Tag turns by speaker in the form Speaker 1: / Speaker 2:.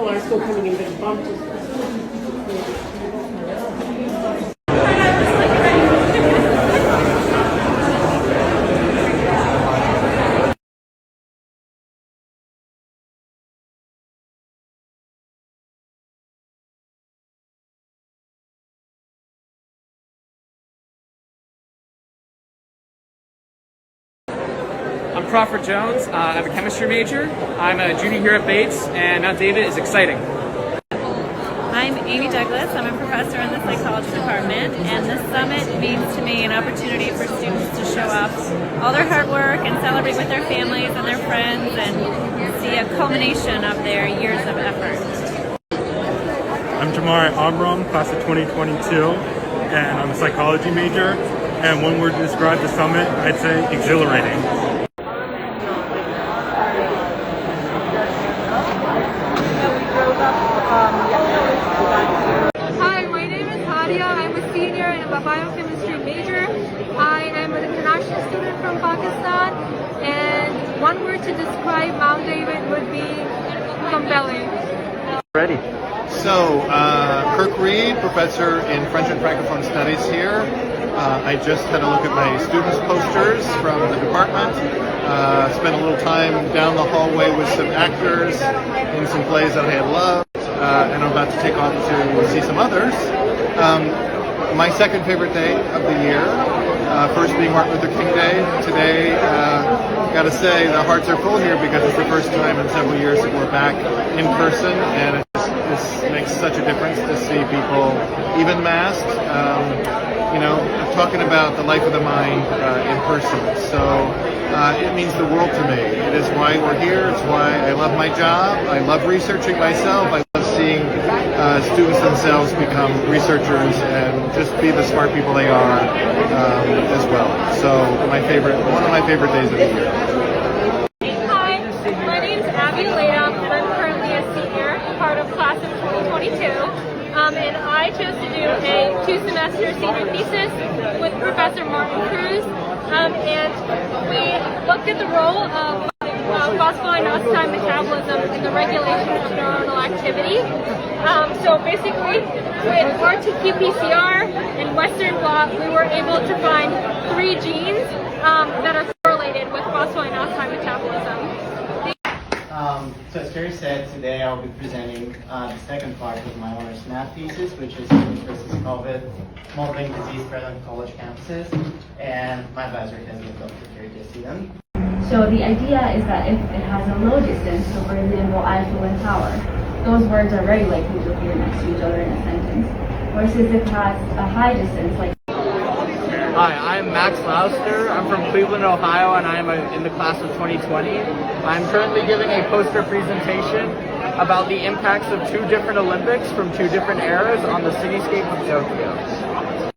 Speaker 1: people are still coming in big bunches.
Speaker 2: I'm Crawford Jones. I'm a chemistry major. I'm a junior here at Bates, and Mount David is exciting.
Speaker 3: I'm Amy Douglas. I'm a professor in the psychology department, and this summit means to me an opportunity for students to show off all their hard work and celebrate with their families and their friends and see a culmination of their years of effort.
Speaker 4: I'm Jamar Amram, class of 2022, and I'm a psychology major. And one word to describe the summit, I'd say exhilarating.
Speaker 5: Hi, my name is Hadia. I'm a senior and I'm a biochemistry major. I am an international student from Pakistan, and one word to describe Mount David would be compelling.
Speaker 4: Ready.
Speaker 6: So, Kirk Reed, professor in French and Francophone Studies here. I just had a look at my students' posters from the department. Spent a little time down the hallway with some actors in some plays that I had loved, and I'm about to take off to see some others. My second favorite day of the year, first being Martin Luther King Day. Today, gotta say, the hearts are full here because it's the first time in several years that we're back in person, and this makes such a difference to see people, even masked, talking about the life of the mind in person. So it means the world to me. It is why we're here. It's why I love my job. I love researching myself. I love seeing students themselves become researchers and just be the smart people they are as well. So one of my favorite days of the year.
Speaker 5: Hi, my name is Abby Latham, and I'm currently a senior, part of class of 2022. And I chose to do a 2-semester senior thesis with Professor Martin Cruz, and we looked at the role of phosphoinositide metabolism in the regulation of neuronal activity. So basically, with RT-qPCR and Western blot, we were able to find 3 genes that are correlated with phosphoinositide metabolism.
Speaker 7: So as Terry said, today I'll be presenting the second part of my honors math thesis, which is versus COVID, modeling disease spread on college campuses, and my advisor has been Dr. Terry Jessian.
Speaker 8: So the idea is that if it has a low distance, so for example alpha and tower, those words are very likely to appear next to each other in a sentence, versus if it has a high distance, like
Speaker 2: Hi, I'm Max Lauster. I'm from Cleveland, Ohio, and I am in the class of 2020. I'm currently giving a poster presentation about the impacts of 2 different Olympics from 2 different eras on the cityscape of Tokyo.